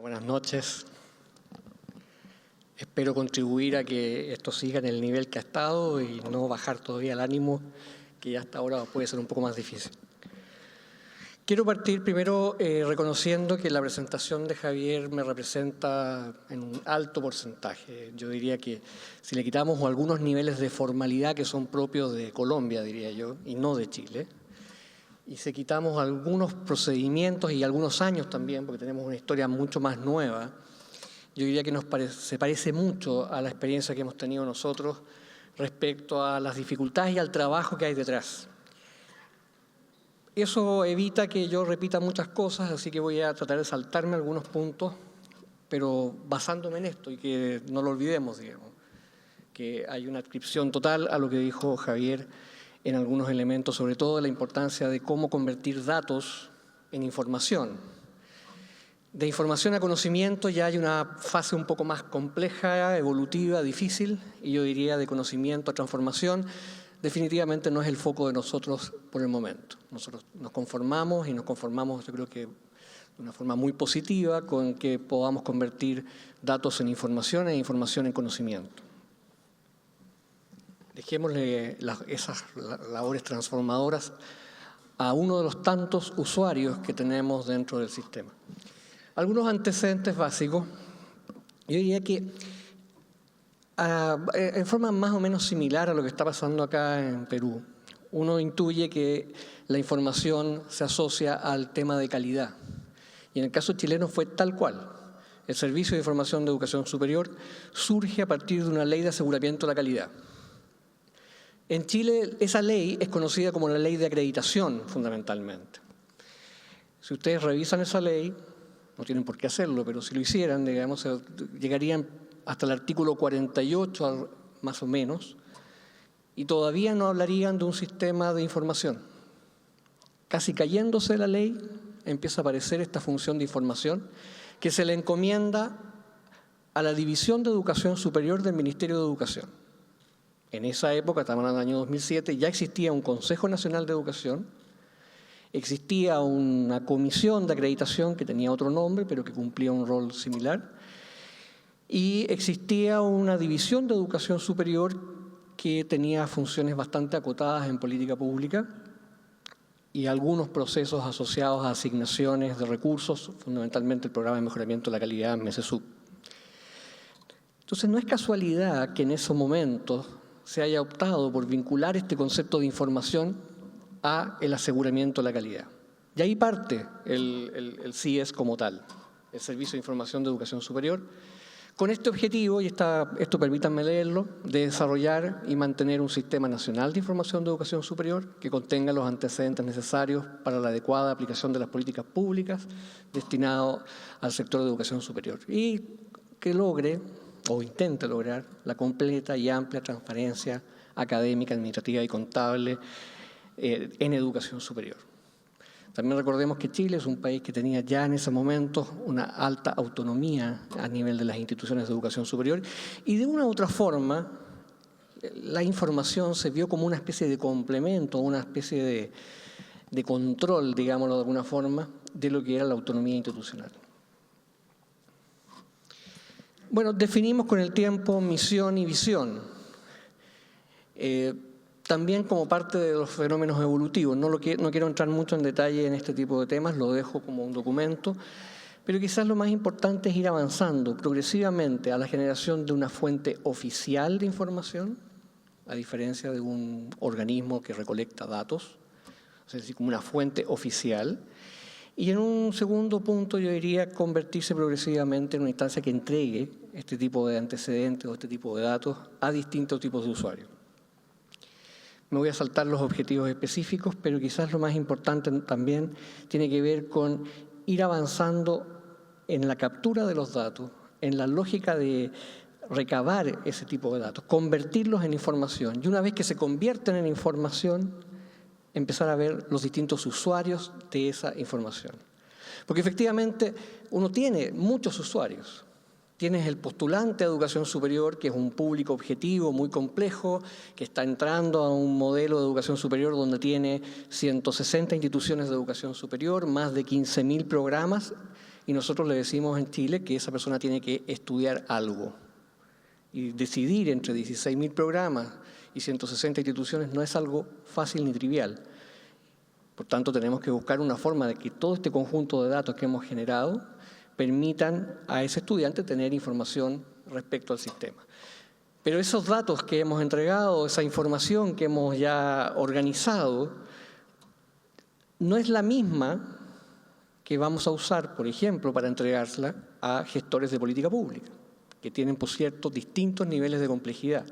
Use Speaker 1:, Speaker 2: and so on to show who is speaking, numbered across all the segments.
Speaker 1: Buenas noches. Espero contribuir a que esto siga en el nivel que ha estado y no bajar todavía el ánimo, que ya hasta ahora puede ser un poco más difícil. Quiero partir primero reconociendo que la presentación de Javier me representa en un alto porcentaje. Yo diría que si le quitamos algunos niveles de formalidad que son propios de Colombia, diría yo, y no de Chile, y si quitamos algunos procedimientos y algunos años también, porque tenemos una historia mucho más nueva, yo diría que se parece mucho a la experiencia que hemos tenido nosotros respecto a las dificultades y al trabajo que hay detrás. Eso evita que yo repita muchas cosas, así que voy a tratar de saltarme algunos puntos, pero basándome en esto y que no lo olvidemos, digamos, que hay una adscripción total a lo que dijo Javier en algunos elementos, sobre todo la importancia de cómo convertir datos en información. De información a conocimiento ya hay una fase un poco más compleja, evolutiva, difícil, y yo diría de conocimiento a transformación, definitivamente no es el foco de nosotros por el momento. Nosotros nos conformamos, yo creo que de una forma muy positiva, con que podamos convertir datos en información e información en conocimiento. Dejémosle esas labores transformadoras a uno de los tantos usuarios que tenemos dentro del sistema. Algunos antecedentes básicos, yo diría que en forma más o menos similar a lo que está pasando acá en Perú, uno intuye que la información se asocia al tema de calidad. Y en el caso chileno fue tal cual. El Servicio de Información de Educación Superior surge a partir de una ley de aseguramiento de la calidad. En Chile esa ley es conocida como la ley de acreditación, fundamentalmente. Si ustedes revisan esa ley, no tienen por qué hacerlo, pero si lo hicieran, digamos, llegarían hasta el artículo 48, más o menos, y todavía no hablarían de un sistema de información. Casi cayéndose la ley, empieza a aparecer esta función de información que se le encomienda a la División de Educación Superior del Ministerio de Educación. En esa época, estamos en el año 2007, ya existía un Consejo Nacional de Educación, existía una comisión de acreditación que tenía otro nombre, pero que cumplía un rol similar, y existía una división de educación superior que tenía funciones bastante acotadas en política pública y algunos procesos asociados a asignaciones de recursos, fundamentalmente el Programa de Mejoramiento de la Calidad, MESESUC. Entonces, no es casualidad que en esos momentos se haya optado por vincular este concepto de información a el aseguramiento de la calidad. Y ahí parte el CIES como tal, el Servicio de Información de Educación Superior, con este objetivo, y esto permítanme leerlo, de desarrollar y mantener un sistema nacional de información de educación superior que contenga los antecedentes necesarios para la adecuada aplicación de las políticas públicas destinadas al sector de educación superior y que logre o intente lograr la completa y amplia transparencia académica, administrativa y contable en educación superior. También recordemos que Chile es un país que tenía ya en ese momento una alta autonomía a nivel de las instituciones de educación superior y de una u otra forma la información se vio como una especie de complemento, una especie de control, digámoslo de alguna forma, de lo que era la autonomía institucional. Bueno, definimos con el tiempo misión y visión. También como parte de los fenómenos evolutivos. No quiero entrar mucho en detalle en este tipo de temas, lo dejo como un documento, pero quizás lo más importante es ir avanzando progresivamente a la generación de una fuente oficial de información, a diferencia de un organismo que recolecta datos, es decir, como una fuente oficial. Y en un segundo punto yo diría convertirse progresivamente en una instancia que entregue este tipo de antecedentes o este tipo de datos a distintos tipos de usuarios. Me voy a saltar los objetivos específicos, pero quizás lo más importante también tiene que ver con ir avanzando en la captura de los datos, en la lógica de recabar ese tipo de datos, convertirlos en información. Y una vez que se convierten en información, empezar a ver los distintos usuarios de esa información. Porque efectivamente uno tiene muchos usuarios. Tienes el postulante a educación superior, que es un público objetivo muy complejo, que está entrando a un modelo de educación superior donde tiene 160 instituciones de educación superior, más de 15.000 programas, y nosotros le decimos en Chile que esa persona tiene que estudiar algo. Y decidir entre 16.000 programas y 160 instituciones no es algo fácil ni trivial. Por tanto, tenemos que buscar una forma de que todo este conjunto de datos que hemos generado permitan a ese estudiante tener información respecto al sistema. Pero esos datos que hemos entregado, esa información que hemos ya organizado, no es la misma que vamos a usar, por ejemplo, para entregársela a gestores de política pública, que tienen, por cierto, distintos niveles de complejidad.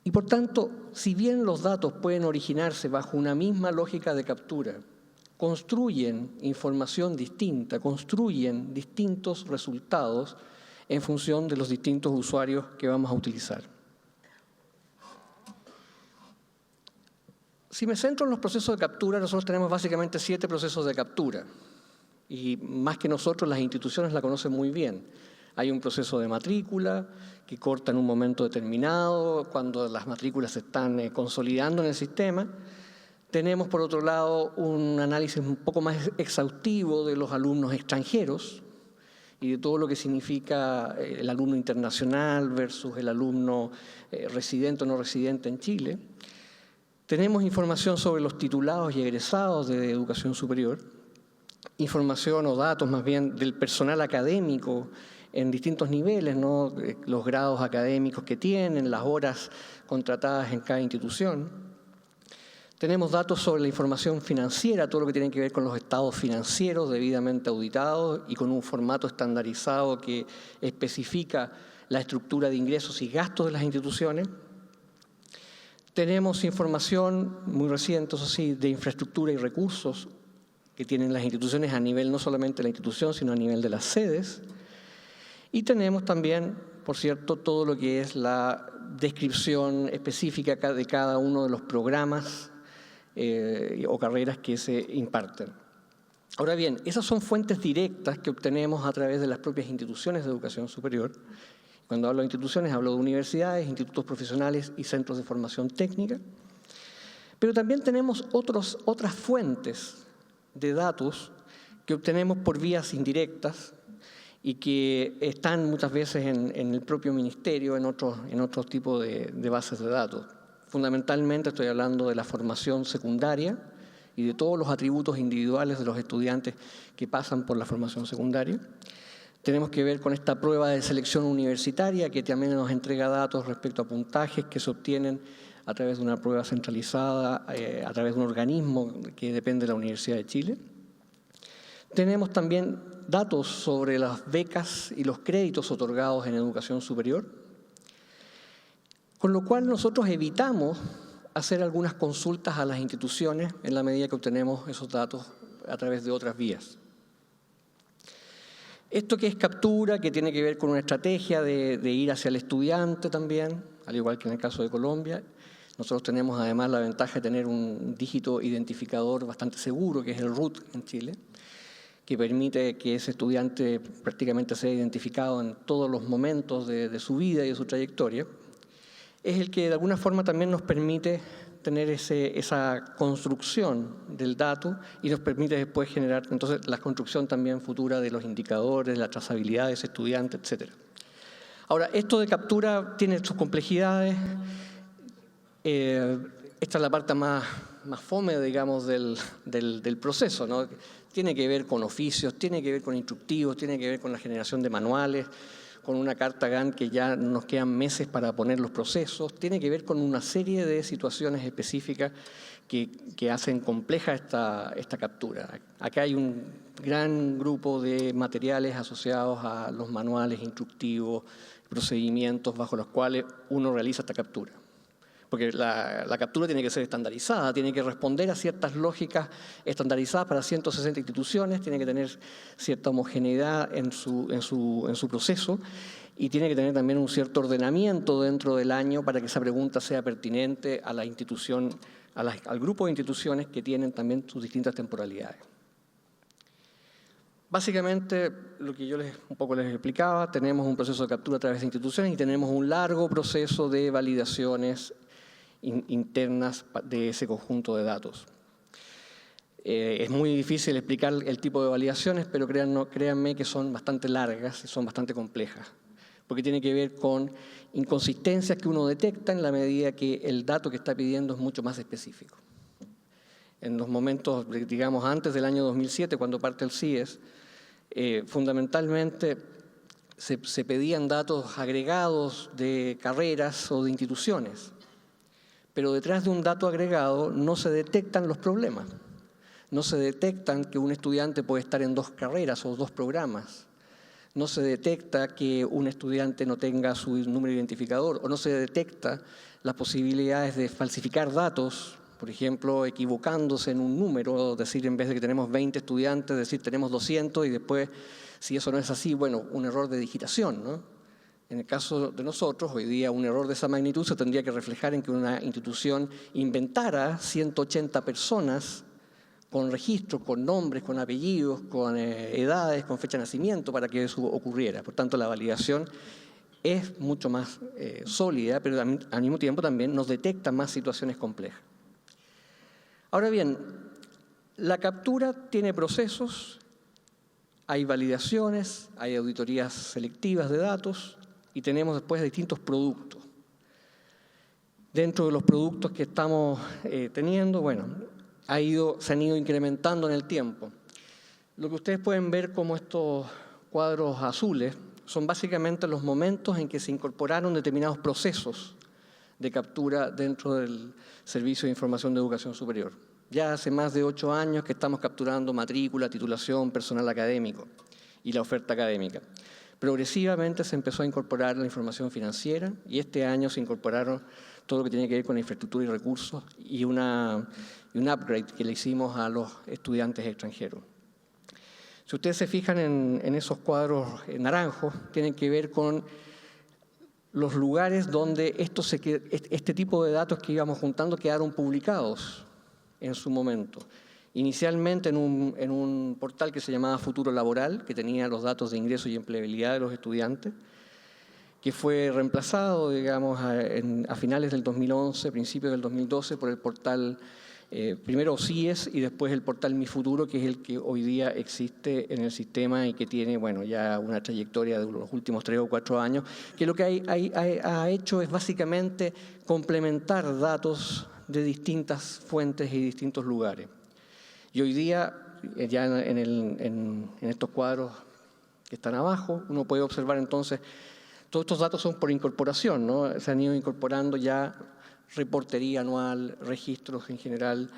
Speaker 1: Y por tanto, si bien los datos pueden originarse bajo una misma lógica de captura, construyen información distinta, construyen distintos resultados en función de los distintos usuarios que vamos a utilizar. Si me centro en los procesos de captura, nosotros tenemos básicamente 7 procesos de captura. Y más que nosotros, las instituciones la conocen muy bien. Hay un proceso de matrícula que corta en un momento determinado, cuando las matrículas se están consolidando en el sistema. Tenemos, por otro lado, un análisis un poco más exhaustivo de los alumnos extranjeros y de todo lo que significa el alumno internacional versus el alumno residente o no residente en Chile. Tenemos información sobre los titulados y egresados de educación superior, información o datos más bien del personal académico en distintos niveles, ¿no? Los grados académicos que tienen, las horas contratadas en cada institución. Tenemos datos sobre la información financiera, todo lo que tiene que ver con los estados financieros debidamente auditados y con un formato estandarizado que especifica la estructura de ingresos y gastos de las instituciones. Tenemos información muy reciente, eso sí, de infraestructura y recursos que tienen las instituciones a nivel no solamente de la institución, sino a nivel de las sedes. Y tenemos también, por cierto, todo lo que es la descripción específica de cada uno de los programas o carreras que se imparten. Ahora bien, esas son fuentes directas que obtenemos a través de las propias instituciones de educación superior. Cuando hablo de instituciones, hablo de universidades, institutos profesionales y centros de formación técnica. Pero también tenemos otras fuentes de datos que obtenemos por vías indirectas y que están muchas veces en el propio ministerio, en otros tipos de bases de datos. Fundamentalmente estoy hablando de la formación secundaria y de todos los atributos individuales de los estudiantes que pasan por la formación secundaria. Tenemos que ver con esta prueba de selección universitaria que también nos entrega datos respecto a puntajes que se obtienen a través de una prueba centralizada, a través de un organismo que depende de la Universidad de Chile. Tenemos también datos sobre las becas y los créditos otorgados en educación superior, con lo cual nosotros evitamos hacer algunas consultas a las instituciones en la medida que obtenemos esos datos a través de otras vías. Esto que es captura, que tiene que ver con una estrategia de ir hacia el estudiante también, al igual que en el caso de Colombia. Nosotros tenemos además la ventaja de tener un dígito identificador bastante seguro, que es el RUT en Chile, que permite que ese estudiante prácticamente sea identificado en todos los momentos de su vida y de su trayectoria. Es el que de alguna forma también nos permite tener esa construcción del dato y nos permite después generar entonces la construcción también futura de los indicadores, la trazabilidad de ese estudiante, etc. Ahora, esto de captura tiene sus complejidades. Esta es la parte más fome, digamos, del proceso, ¿no? Tiene que ver con oficios, tiene que ver con instructivos, tiene que ver con la generación de manuales, con una carta GAN que ya nos quedan meses para poner los procesos, tiene que ver con una serie de situaciones específicas que hacen compleja esta captura. Acá hay un gran grupo de materiales asociados a los manuales instructivos, procedimientos bajo los cuales uno realiza esta captura. Porque la captura tiene que ser estandarizada, tiene que responder a ciertas lógicas estandarizadas para 160 instituciones, tiene que tener cierta homogeneidad en su proceso y tiene que tener también un cierto ordenamiento dentro del año para que esa pregunta sea pertinente a la institución, al grupo de instituciones que tienen también sus distintas temporalidades. Básicamente, lo que yo un poco les explicaba, tenemos un proceso de captura a través de instituciones y tenemos un largo proceso de validaciones internas de ese conjunto de datos. Es muy difícil explicar el tipo de validaciones, pero créanme que son bastante largas y son bastante complejas, porque tiene que ver con inconsistencias que uno detecta en la medida que el dato que está pidiendo es mucho más específico. En los momentos, digamos, antes del año 2007, cuando parte el CIES, fundamentalmente se pedían datos agregados de carreras o de instituciones, pero detrás de un dato agregado no se detectan los problemas. No se detectan que un estudiante puede estar en 2 carreras o 2 programas. No se detecta que un estudiante no tenga su número identificador, o no se detecta las posibilidades de falsificar datos, por ejemplo, equivocándose en un número, decir en vez de que tenemos 20 estudiantes, decir tenemos 200 y después, si eso no es así, bueno, un error de digitación, ¿no? En el caso de nosotros, hoy día un error de esa magnitud se tendría que reflejar en que una institución inventara 180 personas con registros, con nombres, con apellidos, con edades, con fecha de nacimiento para que eso ocurriera. Por tanto, la validación es mucho más sólida, pero al mismo tiempo también nos detecta más situaciones complejas. Ahora bien, la captura tiene procesos, hay validaciones, hay auditorías selectivas de datos y tenemos después distintos productos. Dentro de los productos que estamos teniendo, bueno, se han ido incrementando en el tiempo. Lo que ustedes pueden ver como estos cuadros azules son básicamente los momentos en que se incorporaron determinados procesos de captura dentro del Servicio de Información de Educación Superior. Ya hace más de 8 años que estamos capturando matrícula, titulación, personal académico y la oferta académica. Progresivamente se empezó a incorporar la información financiera y este año se incorporaron todo lo que tiene que ver con la infraestructura y recursos y un upgrade que le hicimos a los estudiantes extranjeros. Si ustedes se fijan en esos cuadros naranjos, tienen que ver con los lugares donde este tipo de datos que íbamos juntando quedaron publicados en su momento. Inicialmente en un portal que se llamaba Futuro Laboral, que tenía los datos de ingreso y empleabilidad de los estudiantes, que fue reemplazado, digamos, a finales del 2011, principios del 2012, por el portal, primero CIES y después el portal Mi Futuro, que es el que hoy día existe en el sistema y que tiene, bueno, ya una trayectoria de los últimos 3 o 4 años, que lo que ha hecho es básicamente complementar datos de distintas fuentes y distintos lugares. Y hoy día, ya en estos cuadros que están abajo, uno puede observar entonces, todos estos datos son por incorporación, ¿no? Se han ido incorporando ya reportería anual, registros en general,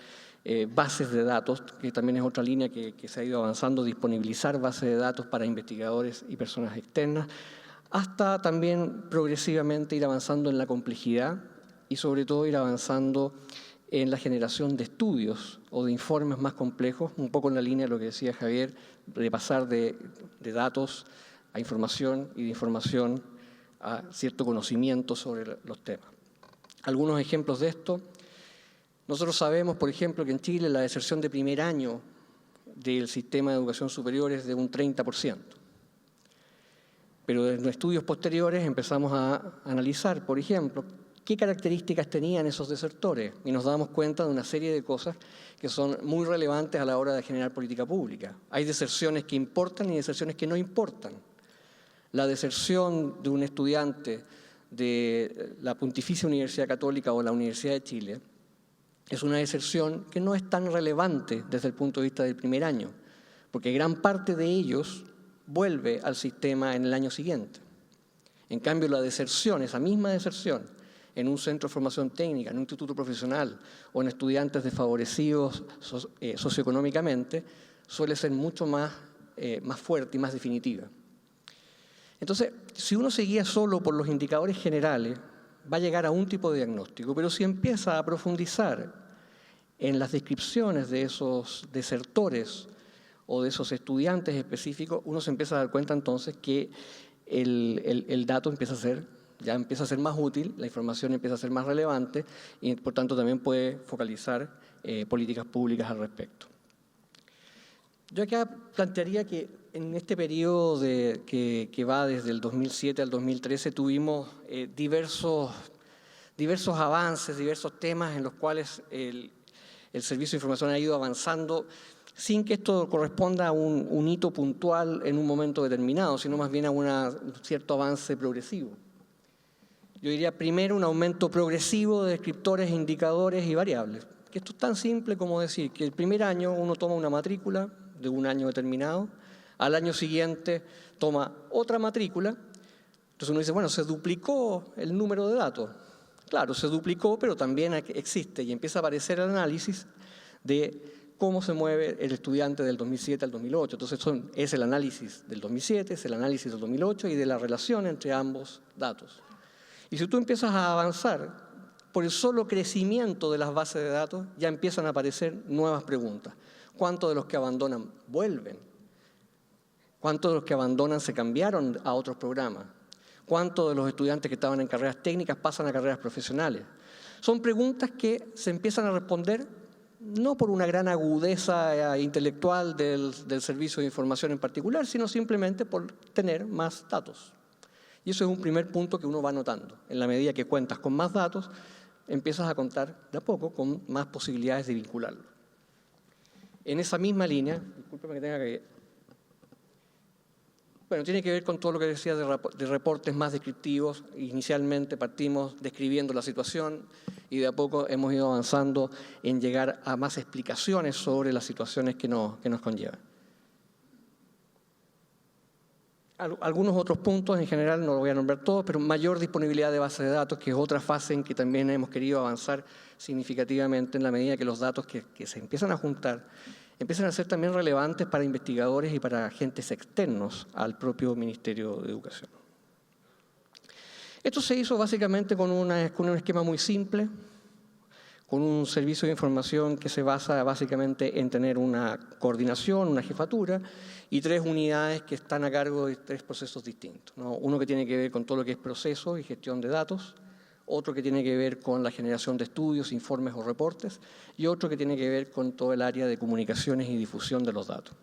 Speaker 1: bases de datos, que también es otra línea que se ha ido avanzando, disponibilizar bases de datos para investigadores y personas externas, hasta también progresivamente ir avanzando en la complejidad y sobre todo ir avanzando en la generación de estudios o de informes más complejos, un poco en la línea de lo que decía Javier, de pasar de datos a información y de información a cierto conocimiento sobre los temas. Algunos ejemplos de esto. Nosotros sabemos, por ejemplo, que en Chile la deserción de primer año del sistema de educación superior es de un 30%. Pero en estudios posteriores empezamos a analizar, por ejemplo, qué características tenían esos desertores y nos damos cuenta de una serie de cosas que son muy relevantes a la hora de generar política pública. Hay deserciones que importan y deserciones que no importan. La deserción de un estudiante de la Pontificia Universidad Católica o la Universidad de Chile es una deserción que no es tan relevante desde el punto de vista del primer año, porque gran parte de ellos vuelve al sistema en el año siguiente. En cambio, la deserción, esa misma deserción, en un centro de formación técnica, en un instituto profesional o en estudiantes desfavorecidos socioeconómicamente, suele ser mucho más fuerte y más definitiva. Entonces, si uno se guía solo por los indicadores generales, va a llegar a un tipo de diagnóstico, pero si empieza a profundizar en las descripciones de esos desertores o de esos estudiantes específicos, uno se empieza a dar cuenta entonces que el dato empieza a ser más útil, la información empieza a ser más relevante y por tanto también puede focalizar políticas públicas al respecto. Yo acá plantearía que en este periodo que va desde el 2007 al 2013 tuvimos diversos avances, diversos temas en los cuales El servicio de información ha ido avanzando sin que esto corresponda a un hito puntual en un momento determinado, sino más bien a un cierto avance progresivo. Yo diría primero un aumento progresivo de descriptores, indicadores y variables. Que esto es tan simple como decir que el primer año uno toma una matrícula de un año determinado, al año siguiente toma otra matrícula, entonces uno dice, bueno, se duplicó el número de datos. Claro, se duplicó, pero también existe y empieza a aparecer el análisis de cómo se mueve el estudiante del 2007 al 2008. Entonces es el análisis del 2007, es el análisis del 2008 y de la relación entre ambos datos. Y si tú empiezas a avanzar por el solo crecimiento de las bases de datos, ya empiezan a aparecer nuevas preguntas. ¿Cuántos de los que abandonan vuelven? ¿Cuántos de los que abandonan se cambiaron a otros programas? ¿Cuántos de los estudiantes que estaban en carreras técnicas pasan a carreras profesionales? Son preguntas que se empiezan a responder no por una gran agudeza intelectual del servicio de información en particular, sino simplemente por tener más datos. Y eso es un primer punto que uno va notando. En la medida que cuentas con más datos, empiezas a contar de a poco con más posibilidades de vincularlo. En esa misma línea, discúlpeme que tenga que... Bueno, tiene que ver con todo lo que decía de reportes más descriptivos. Inicialmente partimos describiendo la situación y de a poco hemos ido avanzando en llegar a más explicaciones sobre las situaciones que nos conllevan. Algunos otros puntos, en general no lo voy a nombrar todos, pero mayor disponibilidad de bases de datos, que es otra fase en que también hemos querido avanzar significativamente en la medida que los datos que se empiezan a juntar empiezan a ser también relevantes para investigadores y para agentes externos al propio Ministerio de Educación. Esto se hizo básicamente con un esquema muy simple, con un servicio de información que se basa básicamente en tener una coordinación, una jefatura y 3 unidades que están a cargo de 3 procesos distintos, ¿no? Uno que tiene que ver con todo lo que es proceso y gestión de datos, otro que tiene que ver con la generación de estudios, informes o reportes, y otro que tiene que ver con todo el área de comunicaciones y difusión de los datos.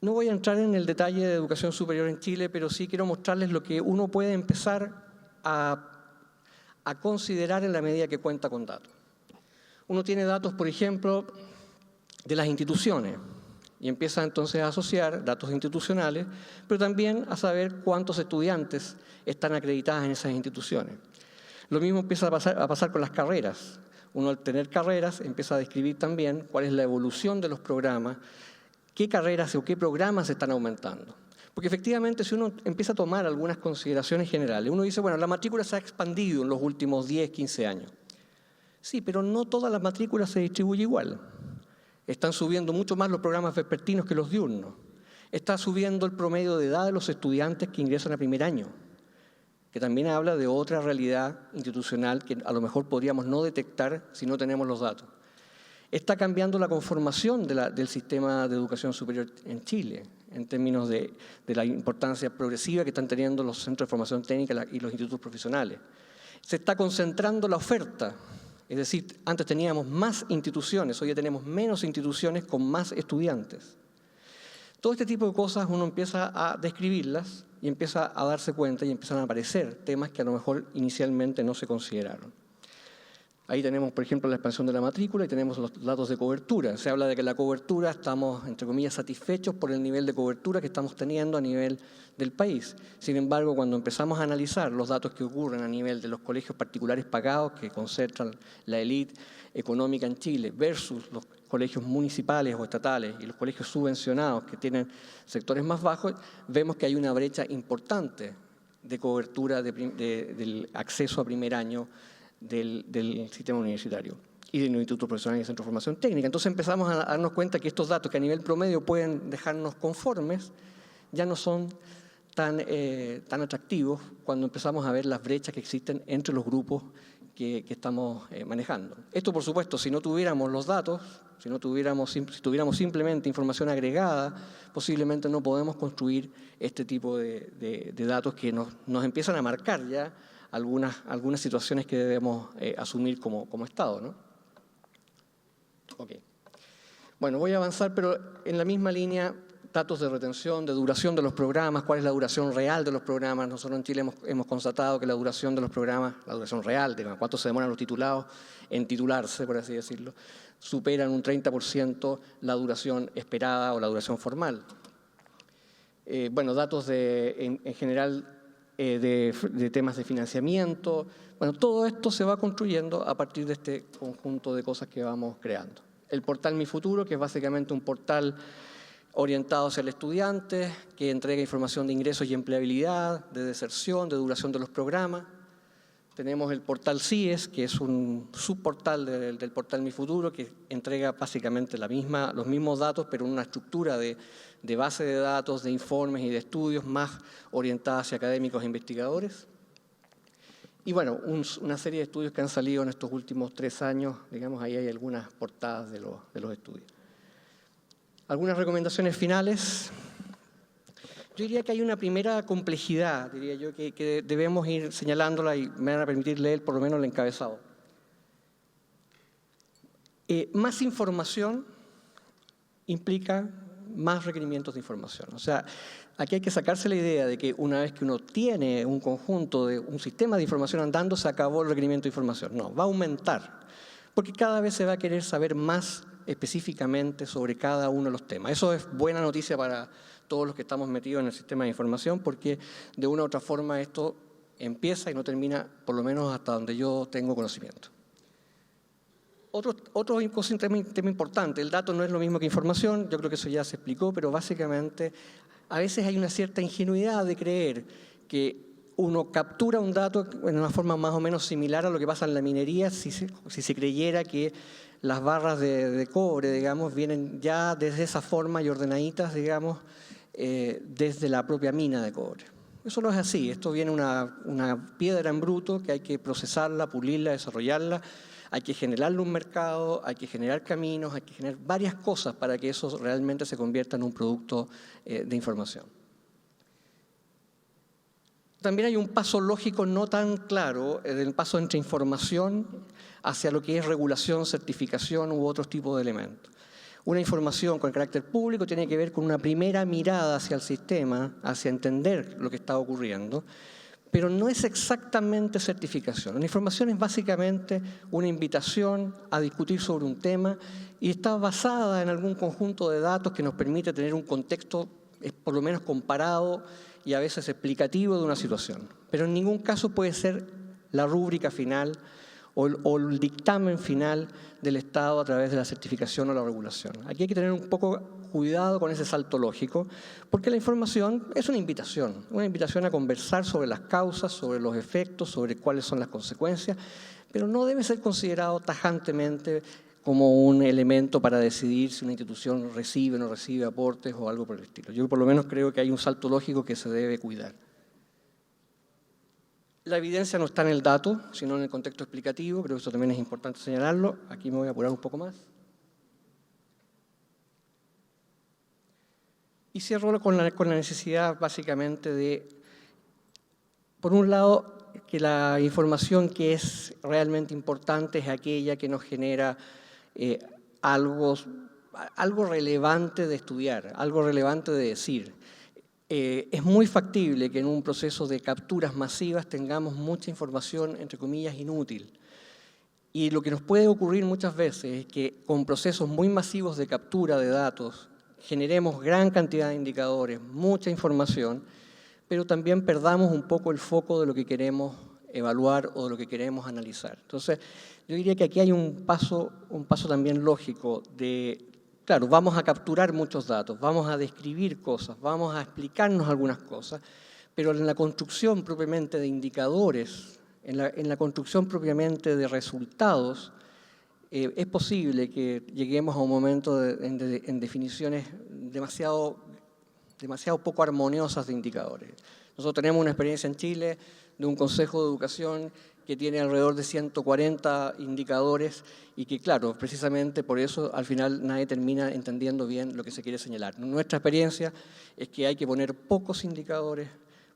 Speaker 1: No voy a entrar en el detalle de educación superior en Chile, pero sí quiero mostrarles lo que uno puede empezar a considerar en la medida que cuenta con datos. Uno tiene datos, por ejemplo, de las instituciones, y empieza entonces a asociar datos institucionales, pero también a saber cuántos estudiantes están acreditados en esas instituciones. Lo mismo empieza a pasar con las carreras. Uno al tener carreras empieza a describir también cuál es la evolución de los programas, qué carreras o qué programas están aumentando. Porque efectivamente si uno empieza a tomar algunas consideraciones generales, uno dice, bueno, la matrícula se ha expandido en los últimos 10, 15 años. Sí, pero no todas las matrículas se distribuyen igual. Están subiendo mucho más los programas vespertinos que los diurnos. Está subiendo el promedio de edad de los estudiantes que ingresan a primer año, que también habla de otra realidad institucional que a lo mejor podríamos no detectar si no tenemos los datos. Está cambiando la conformación del sistema de educación superior en Chile, en términos de la importancia progresiva que están teniendo los centros de formación técnica y los institutos profesionales. Se está concentrando la oferta. Es decir, antes teníamos más instituciones, hoy ya tenemos menos instituciones con más estudiantes. Todo este tipo de cosas uno empieza a describirlas y empieza a darse cuenta y empiezan a aparecer temas que a lo mejor inicialmente no se consideraron. Ahí tenemos, por ejemplo, la expansión de la matrícula y tenemos los datos de cobertura. Se habla de que la cobertura estamos, entre comillas, satisfechos por el nivel de cobertura que estamos teniendo a nivel del país. Sin embargo, cuando empezamos a analizar los datos que ocurren a nivel de los colegios particulares pagados que concentran la élite económica en Chile versus los colegios municipales o estatales y los colegios subvencionados que tienen sectores más bajos, vemos que hay una brecha importante de cobertura del acceso a primer año del sistema universitario y de los institutos profesionales y centros de formación técnica. Entonces empezamos a darnos cuenta que estos datos que a nivel promedio pueden dejarnos conformes ya no son tan atractivos cuando empezamos a ver las brechas que existen entre los grupos que estamos manejando. Esto, por supuesto, si no tuviéramos los datos, si tuviéramos simplemente información agregada, posiblemente no podemos construir este tipo de datos que nos empiezan a marcar ya algunas situaciones que debemos asumir como Estado, ¿no? Okay. Bueno, voy a avanzar, pero en la misma línea datos de retención, de duración de los programas, cuál es la duración real de los programas. Nosotros en Chile hemos constatado que la duración de los programas, la duración real, digamos, cuánto se demoran los titulados en titularse, por así decirlo, supera en un 30% la duración esperada o la duración formal. Bueno, datos en general de temas de financiamiento. Bueno, todo esto se va construyendo a partir de este conjunto de cosas que vamos creando. El portal Mi Futuro, que es básicamente un portal orientado hacia el estudiante, que entrega información de ingresos y empleabilidad, de deserción, de duración de los programas. Tenemos el portal CIES, que es un subportal del portal Mi Futuro, que entrega básicamente los mismos datos, pero en una estructura de base de datos, de informes y de estudios más orientadas hacia académicos e investigadores. Y bueno, una serie de estudios que han salido en estos últimos 3 años, digamos, ahí hay algunas portadas de los estudios. Algunas recomendaciones finales. Yo diría que hay una primera complejidad, diría yo, que debemos ir señalándola y me van a permitir leer por lo menos el encabezado. Más información implica más requerimientos de información. O sea, aquí hay que sacarse la idea de que una vez que uno tiene un conjunto de un sistema de información andando, se acabó el requerimiento de información. No, va a aumentar, porque cada vez se va a querer saber más específicamente sobre cada uno de los temas. Eso es buena noticia para todos los que estamos metidos en el sistema de información, porque de una u otra forma esto empieza y no termina, por lo menos hasta donde yo tengo conocimiento. Otro tema importante, el dato no es lo mismo que información, yo creo que eso ya se explicó, pero básicamente a veces hay una cierta ingenuidad de creer que uno captura un dato en una forma más o menos similar a lo que pasa en la minería si se creyera que las barras de cobre, digamos, vienen ya desde esa forma y ordenaditas, digamos, desde la propia mina de cobre. Eso no es así, esto viene una piedra en bruto que hay que procesarla, pulirla, desarrollarla, hay que generarle un mercado, hay que generar caminos, hay que generar varias cosas para que eso realmente se convierta en un producto de información. También hay un paso lógico no tan claro, el paso entre información hacia lo que es regulación, certificación u otros tipos de elementos. Una información con carácter público tiene que ver con una primera mirada hacia el sistema, hacia entender lo que está ocurriendo, pero no es exactamente certificación. La información es básicamente una invitación a discutir sobre un tema y está basada en algún conjunto de datos que nos permite tener un contexto, por lo menos comparado y a veces explicativo de una situación. Pero en ningún caso puede ser la rúbrica final o el dictamen final del Estado a través de la certificación o la regulación. Aquí hay que tener un poco cuidado con ese salto lógico, porque la información es una invitación a conversar sobre las causas, sobre los efectos, sobre cuáles son las consecuencias, pero no debe ser considerado tajantemente como un elemento para decidir si una institución recibe o no recibe aportes o algo por el estilo. Yo por lo menos creo que hay un salto lógico que se debe cuidar. La evidencia no está en el dato, sino en el contexto explicativo. Creo que eso también es importante señalarlo. Aquí me voy a apurar un poco más. Y cierro con la necesidad básicamente de, por un lado, que la información que es realmente importante es aquella que nos genera algo relevante de estudiar, algo relevante de decir. Es muy factible que en un proceso de capturas masivas tengamos mucha información, entre comillas, inútil. Y lo que nos puede ocurrir muchas veces es que con procesos muy masivos de captura de datos generemos gran cantidad de indicadores, mucha información, pero también perdamos un poco el foco de lo que queremos evaluar o de lo que queremos analizar. Entonces, yo diría que aquí hay un paso también lógico de, claro, vamos a capturar muchos datos, vamos a describir cosas, vamos a explicarnos algunas cosas, pero en la construcción propiamente de indicadores, en la construcción propiamente de resultados, es posible que lleguemos a un momento en definiciones demasiado poco armoniosas de indicadores. Nosotros tenemos una experiencia en Chile de un Consejo de Educación que tiene alrededor de 140 indicadores y que, claro, precisamente por eso al final nadie termina entendiendo bien lo que se quiere señalar. Nuestra experiencia es que hay que poner pocos indicadores,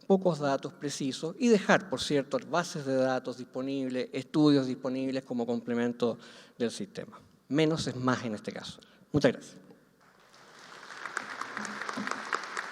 Speaker 1: pocos datos precisos y dejar, por cierto, bases de datos disponibles, estudios disponibles como complemento del sistema. Menos es más en este caso. Muchas gracias.